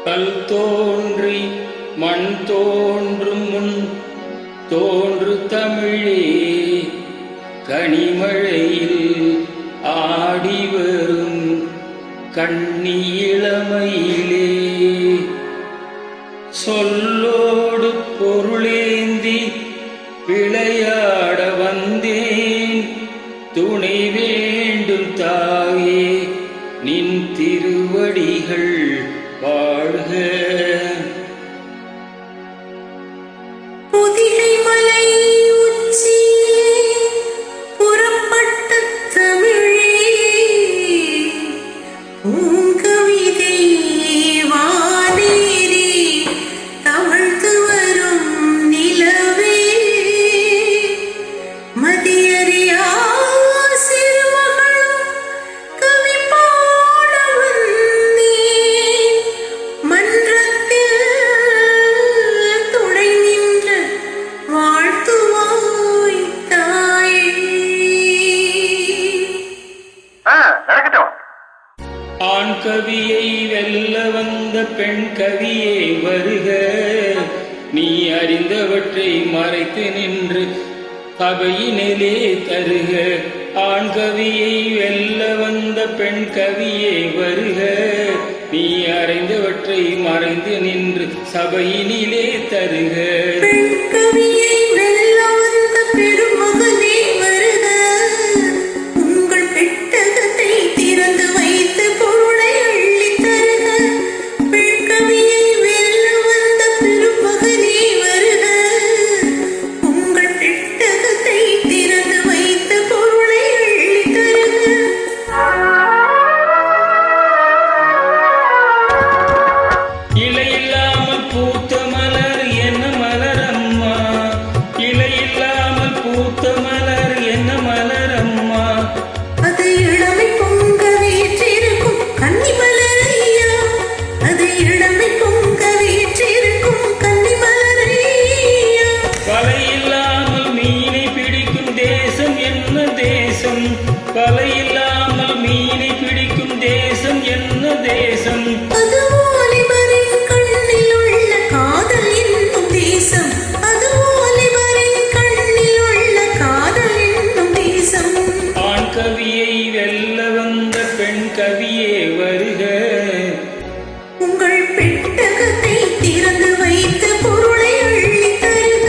கல் தோன்றி மண் தோன்றும் முன் தோன்று தமிழே கனிமழையில் ஆடிவரும் கண்ணி இளமையிலே சொல்லோடு பொருளேந்தி விளையாட வந்தேன் துணை வேண்டும் தாயே நின் திருவடிகள் வாழ்க. புதிகை மலை உச்சியிலே புறப்பட்ட தமிழே பூங்கவிதை வானேறி தவழ்ந்து வரும் நிலவே மதியறியா ஆண் கவியை வெல்ல வந்த பெண் கவியே வருக. நீ அறிந்தவற்றை மறைத்து நின்று சபையினிலே தருக. ஆண் கவியை வெல்ல வந்த பெண் கவியே வருக. நீ அறிந்தவற்றை மறைந்து நின்று சபையினிலே தருக. வலை இல்லாமல் மீனை பிடிக்கும் தேசம் என்ன தேசம்? அது வாலிபரின் கண்ணில் உள்ள காதல் என்னும் தேசம். அது வாலிபரின் கண்ணில் உள்ள காதல் என்னும் தேசம். ஆண் கவியை வெல்ல வந்த பெண் கவியே வருக. உங்கள் பெட்டகத்தை திறந்து வைத்து பொருளை அள்ளி தருக.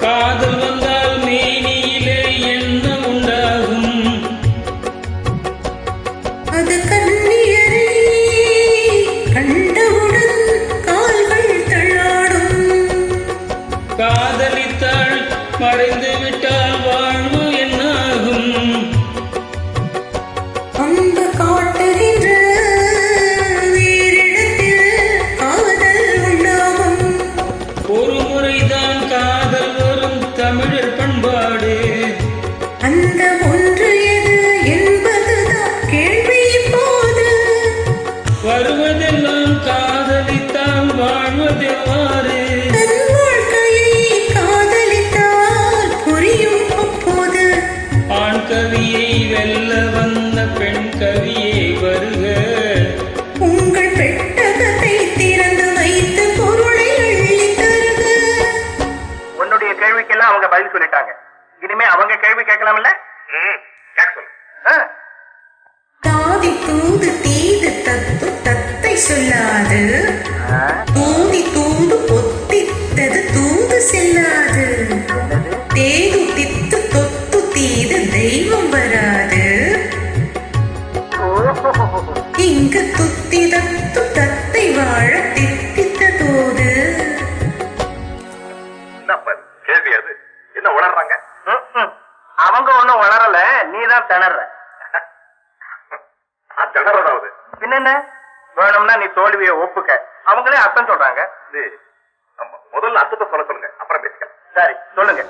காதல் வந்தால் மேனியிலே என்ன உண்டாகும்? அது கண்ணியரை கண்டவுடன் கால்கள் தள்ளாடும். காதலித்தாள் மறைந்து விட்டால் வாழ்வு என்னாகும்? அன்பு காட்டுகின்ற வேறிடத்தில் காதல் உண்டாகும். ஒரு முறைதான் காதல் வரும் தமிழர் பண்பாடு. அந்த ஒன்று எது என்பதுதான் கேள்வி இப்போது. வருவதெல்லாம் காதலித்தால் வாழ்வதெவ்வாறு? தன் வாழ்க்கையை காதலித்தால் புரியும் அப்போது. ஆண் கவியை வெல்ல வந்த பெண் கவியே வருக. உங்கள் பெட்டகத்தை திறந்து வைத்து பொருளை அள்ளி தருக. உன்னுடைய கேள்விக்கெல்லாம் அவங்க பதில் சொல்லிட்டாங்க. இனிமே அவங்க கேள்வி கேட்கலாம்ல? கேட்க சொல்லு. தாதி தூது தீது தத்து தத்தை சொல்லாது. தூதி தூது பொத்தித்தது தூது செல்லாது. தேது தித்து தொத்து தீது தெய்வம் வராது. இங்கு துத்தி தத்து தத்தை வாழ தித்தித்த தோது. கேள்வி அது என்ன உளறாங்க? அவங்க ஒண்ணும் உளரல, நீதான் திணற. திணறதாவது பின்ன வேணும்னா நீ தோல்வியை ஒப்புக்க. அவங்களே அர்த்தம் சொல்றாங்க. முதல்ல அர்த்தத்தை சொல்ல சொல்லுங்க, அப்புறம் பேசிக்கலாம். சரி சொல்லுங்க.